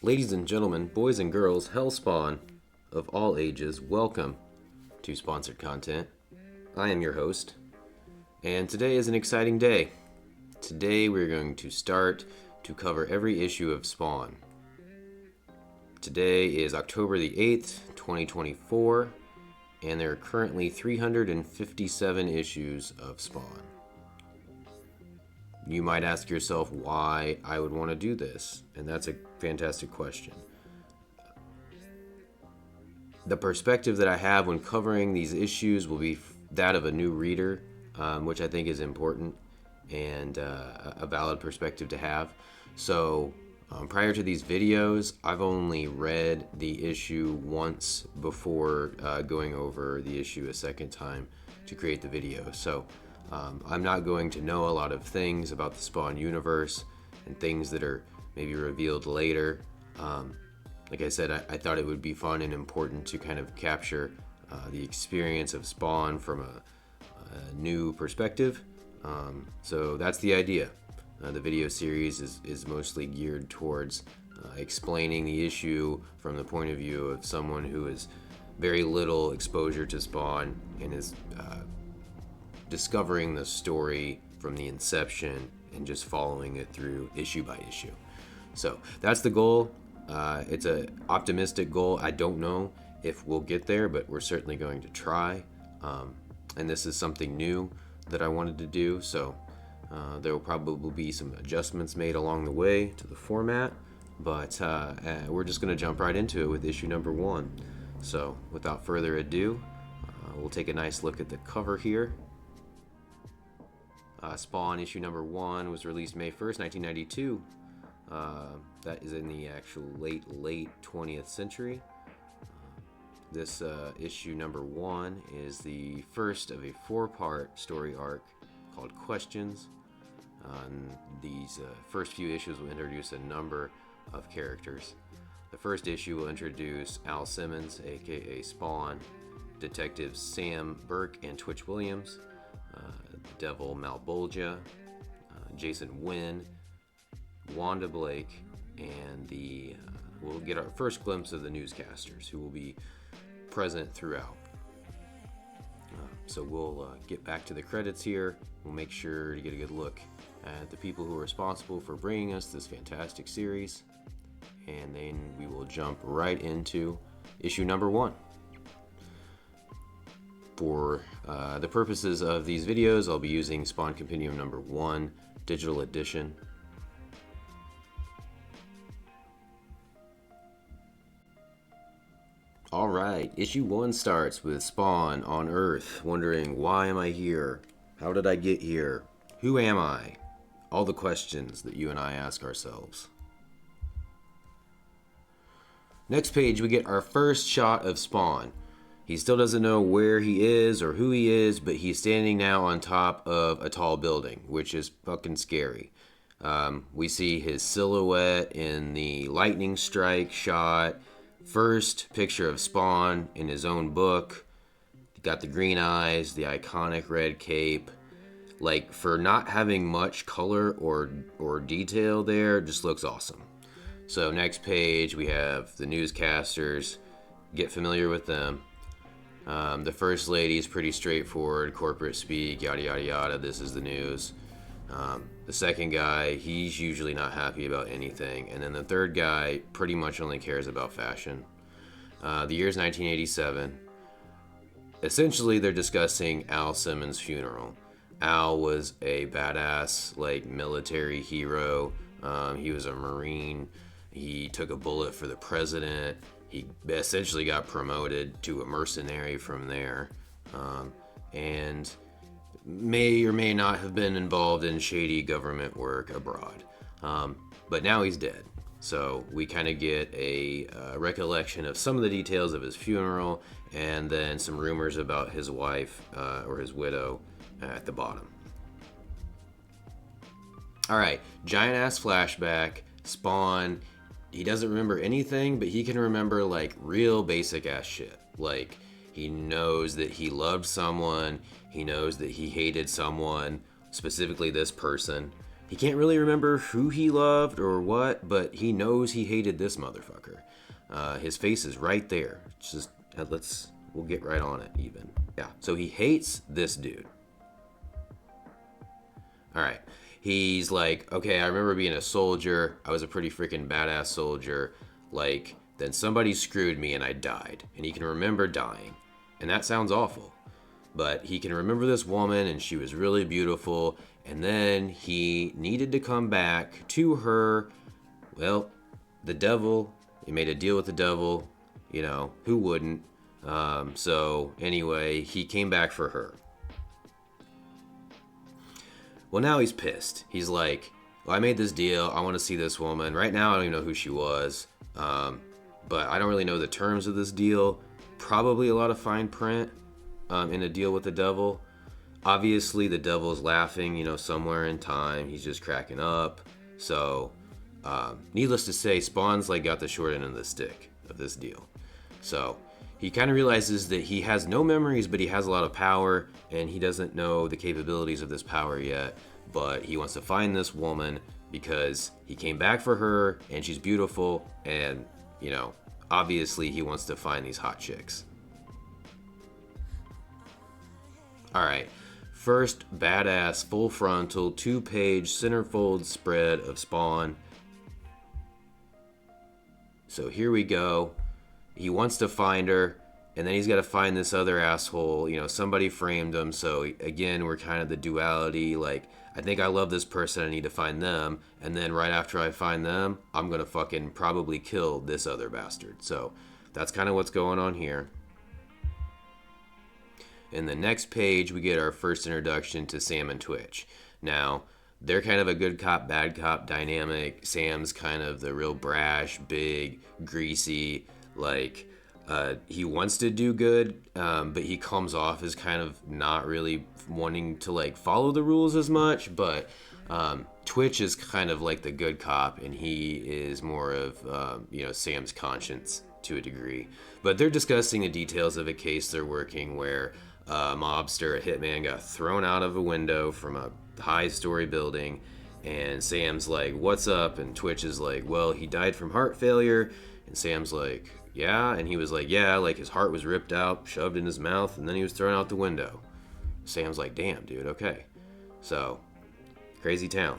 Ladies and gentlemen, boys and girls, Hellspawn of all ages, welcome to Sponsored Content. I am your host, and today is an exciting day. Today we're going to start to cover every issue of Spawn. Today is October the 8th, 2024, and there are currently 357 issues of Spawn. You might ask yourself why I would want to do this, and that's a fantastic question. The perspective that I have when covering these issues will be that of a new reader, which I think is important and a valid perspective to have. So prior to these videos, I've only read the issue once before going over the issue a second time to create the video. So I'm not going to know a lot of things about the Spawn universe and things that are maybe revealed later. Like I said, I thought it would be fun and important to kind of capture the experience of Spawn from a new perspective. So that's the idea. The video series is mostly geared towards explaining the issue from the point of view of someone who has very little exposure to Spawn and is discovering the story from the inception and just following it through issue by issue. So that's the goal. It's an optimistic goal. I don't know if we'll get there, but we're certainly going to try. And this is something new that I wanted to do, so there will probably be some adjustments made along the way to the format, but we're just going to jump right into it with issue number 1. So without further ado, we'll take a nice look at the cover here. Spawn issue number 1 was released May 1st, 1992. That is in the actual late 20th century. This issue number 1 is the first of a 4-part story arc called Questions. These first few issues will introduce a number of characters. The first issue will introduce Al Simmons, aka Spawn, Detectives Sam Burke and Twitch Williams, Devil Malbolgia, Jason Wynn, Wanda Blake, and we'll get our first glimpse of the newscasters who will be present throughout. So we'll get back to the credits here. We'll make sure to get a good look at the people who are responsible for bringing us this fantastic series, and then we will jump right into issue number 1. For the purposes of these videos, I'll be using Spawn Compendium number 1, digital edition. Alright, issue 1 starts with Spawn on Earth, wondering, why am I here? How did I get here? Who am I? All the questions that you and I ask ourselves. Next page, we get our first shot of Spawn. He still doesn't know where he is or who he is, but he's standing now on top of a tall building, which is fucking scary. We see his silhouette in the lightning strike shot. First picture of Spawn in his own book. Got the green eyes, the iconic red cape. Like, for not having much color or detail there, just looks awesome. So next page, we have the newscasters. Get familiar with them. The first lady is pretty straightforward, corporate speak, yada yada yada, this is the news. The second guy, he's usually not happy about anything. And then the third guy pretty much only cares about fashion. The year is 1987. Essentially, they're discussing Al Simmons' funeral. Al was a badass, military hero. He was a Marine. He took a bullet for the president. He essentially got promoted to a mercenary from there. And may or may not have been involved in shady government work abroad. But now he's dead. So we kind of get a recollection of some of the details of his funeral, and then some rumors about his wife or his widow at the bottom. Alright, giant ass flashback. Spawn, he doesn't remember anything, but he can remember real basic ass shit. He knows that he loved someone, he knows that he hated someone, specifically this person. He can't really remember who he loved or what, but he knows he hated this motherfucker. His face is right there. It's just, we'll get right on it even. Yeah, so he hates this dude. All right. He's like, okay, I remember being a soldier. I was a pretty freaking badass soldier. Like, then somebody screwed me and I died. And he can remember dying. And that sounds awful. But he can remember this woman and she was really beautiful. And then he needed to come back to her. Well, the devil. He made a deal with the devil. You know, who wouldn't? So anyway, he came back for her. Well, now he's pissed. He's like, well, I made this deal. I want to see this woman. Right now, I don't even know who she was. But I don't really know the terms of this deal. Probably a lot of fine print in a deal with the devil. Obviously, the devil's laughing, you know, somewhere in time. He's just cracking up. So, needless to say, Spawn's like got the short end of the stick of this deal. So, he kind of realizes that he has no memories, but he has a lot of power, and he doesn't know the capabilities of this power yet. But he wants to find this woman because he came back for her, and she's beautiful, and, you know, obviously he wants to find these hot chicks. Alright, first badass, full frontal, 2-page, centerfold spread of Spawn. So here we go. He wants to find her, and then he's got to find this other asshole. You know, somebody framed him, so again, we're kind of the duality. Like, I think I love this person, I need to find them, and then right after I find them, I'm going to fucking probably kill this other bastard. So that's kind of what's going on here. In the next page, we get our first introduction to Sam and Twitch. Now, they're kind of a good cop, bad cop dynamic. Sam's kind of the real brash, big, greasy, like, he wants to do good, but he comes off as kind of not really wanting to, like, follow the rules as much. But Twitch is kind of like the good cop, and he is more of, you know, Sam's conscience to a degree. But they're discussing the details of a case they're working where a mobster, a hitman, got thrown out of a window from a high-story building, and Sam's like, what's up? And Twitch is like, well, he died from heart failure. And Sam's like, yeah? And he was like, yeah, like his heart was ripped out, shoved in his mouth, and then he was thrown out the window. Sam's like, damn, dude, okay. So, crazy town.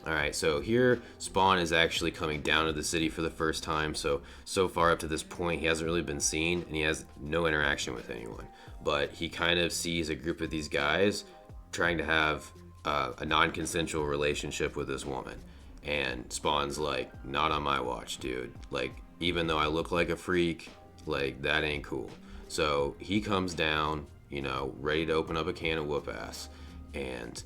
Alright, so here Spawn is actually coming down to the city for the first time. So far up to this point, he hasn't really been seen, and he has no interaction with anyone. But he kind of sees a group of these guys trying to have a non-consensual relationship with this woman. And Spawn's like, not on my watch, dude. Like, even though I look like a freak, like, that ain't cool. So he comes down, you know, ready to open up a can of whoop ass. And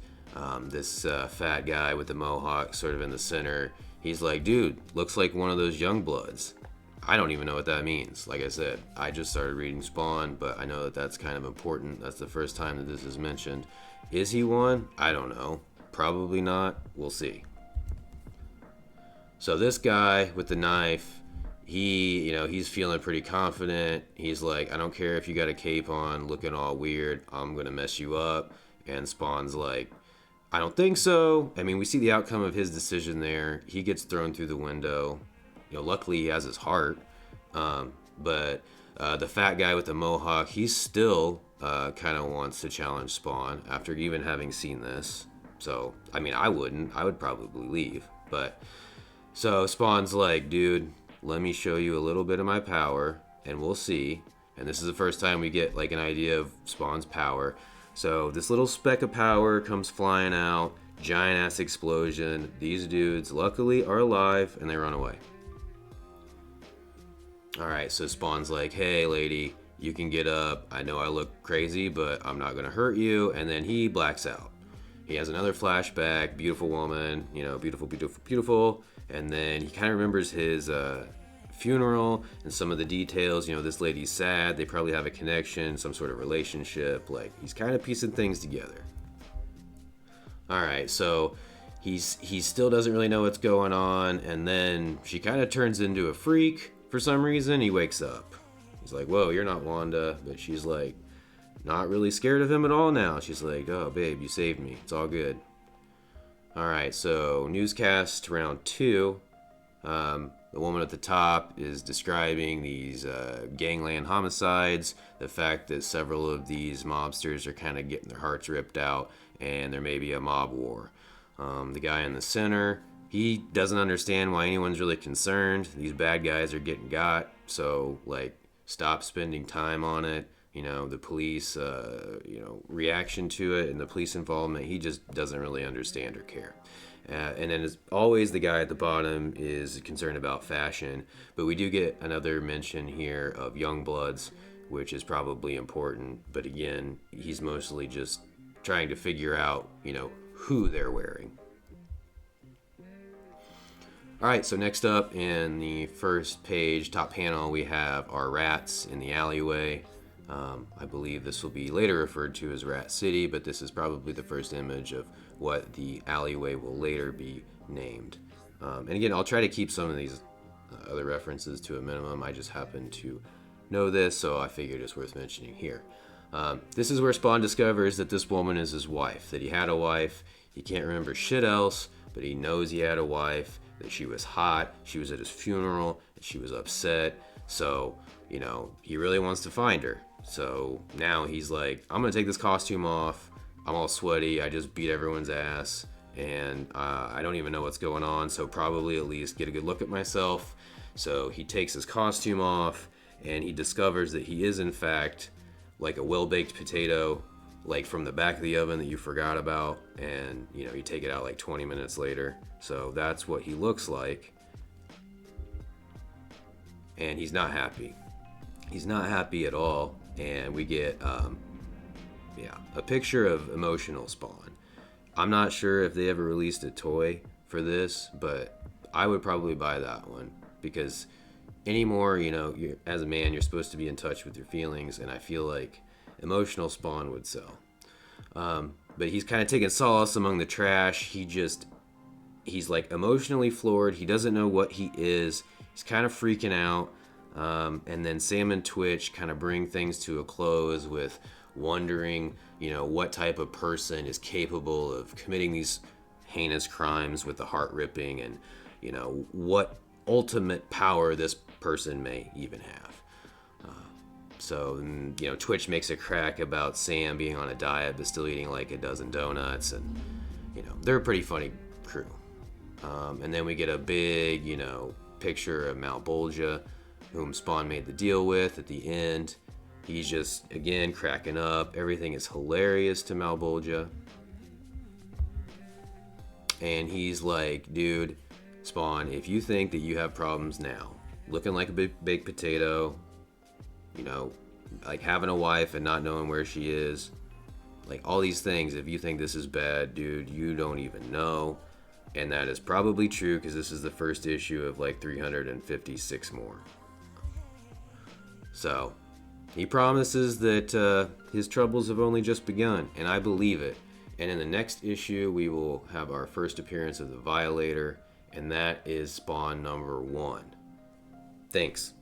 this fat guy with the mohawk sort of in the center, he's like, dude, looks like one of those young bloods. I don't even know what that means. Like I said, I just started reading Spawn, but I know that that's kind of important. That's the first time that this is mentioned. Is he one? I don't know. Probably not. We'll see. So this guy with the knife, he's feeling pretty confident. He's like, I don't care if you got a cape on, looking all weird. I'm going to mess you up. And Spawn's like, I don't think so. I mean, we see the outcome of his decision there. He gets thrown through the window. You know, luckily he has his heart. But the fat guy with the mohawk, he still kind of wants to challenge Spawn after even having seen this. So, I mean, I wouldn't. I would probably leave. But so Spawn's like, dude, let me show you a little bit of my power, and we'll see. And this is the first time we get like an idea of Spawn's power. So this little speck of power comes flying out, giant ass explosion. These dudes luckily are alive, and they run away. Alright, so Spawn's like, hey lady, you can get up. I know I look crazy, but I'm not gonna hurt you. And then he blacks out. He has another flashback, beautiful woman, you know, beautiful, beautiful, beautiful. And then he kind of remembers his funeral and some of the details. You know, this lady's sad. They probably have a connection, some sort of relationship. Like, he's kind of piecing things together. Alright, so he still doesn't really know what's going on. And then she kind of turns into a freak for some reason. He wakes up. He's like, whoa, you're not Wanda. But she's like, not really scared of him at all now. She's like, oh, babe, you saved me. It's all good. All right, so newscast round 2. The woman at the top is describing these gangland homicides, the fact that several of these mobsters are kind of getting their hearts ripped out, and there may be a mob war. The guy in the center, he doesn't understand why anyone's really concerned. These bad guys are getting got, so, like, stop spending time on it. You know, the police, reaction to it and the police involvement, he just doesn't really understand or care. And then, as always, the guy at the bottom is concerned about fashion. But we do get another mention here of Youngbloods, which is probably important. But again, he's mostly just trying to figure out, who they're wearing. All right, so next up in the first page, top panel, we have our rats in the alleyway. I believe this will be later referred to as Rat City, but this is probably the first image of what the alleyway will later be named. And again, I'll try to keep some of these other references to a minimum. I just happen to know this, so I figured it's worth mentioning here. This is where Spawn discovers that this woman is his wife, that he had a wife. He can't remember shit else, but he knows he had a wife, that she was hot, she was at his funeral, and she was upset. So, he really wants to find her. So now he's like, I'm going to take this costume off. I'm all sweaty. I just beat everyone's ass. And I don't even know what's going on. So probably at least get a good look at myself. So he takes his costume off. And he discovers that he is, in fact, like a well-baked potato, like from the back of the oven that you forgot about. And, you take it out like 20 minutes later. So that's what he looks like. And he's not happy. He's not happy at all. And we get a picture of emotional Spawn. I'm not sure if they ever released a toy for this, but I would probably buy that one, because anymore, as a man, you're supposed to be in touch with your feelings, and I feel like emotional Spawn would sell. But he's kind of taking solace among the trash. He's like emotionally floored. He doesn't know what he is. He's kind of freaking out. And then Sam and Twitch kind of bring things to a close with wondering, what type of person is capable of committing these heinous crimes with the heart ripping, and, what ultimate power this person may even have. So, Twitch makes a crack about Sam being on a diet but still eating like a dozen donuts, and, they're a pretty funny crew. And then we get a big, picture of Malebolgia, whom Spawn made the deal with at the end. He's just, again, cracking up. Everything is hilarious to Malebolgia. And he's like, dude, Spawn, if you think that you have problems now, looking like a big baked potato, like having a wife and not knowing where she is, like all these things, if you think this is bad, dude, you don't even know. And that is probably true, because this is the first issue of like 356 more. So, he promises that his troubles have only just begun, and I believe it. And in the next issue, we will have our first appearance of the Violator, and that is Spawn number 1. Thanks.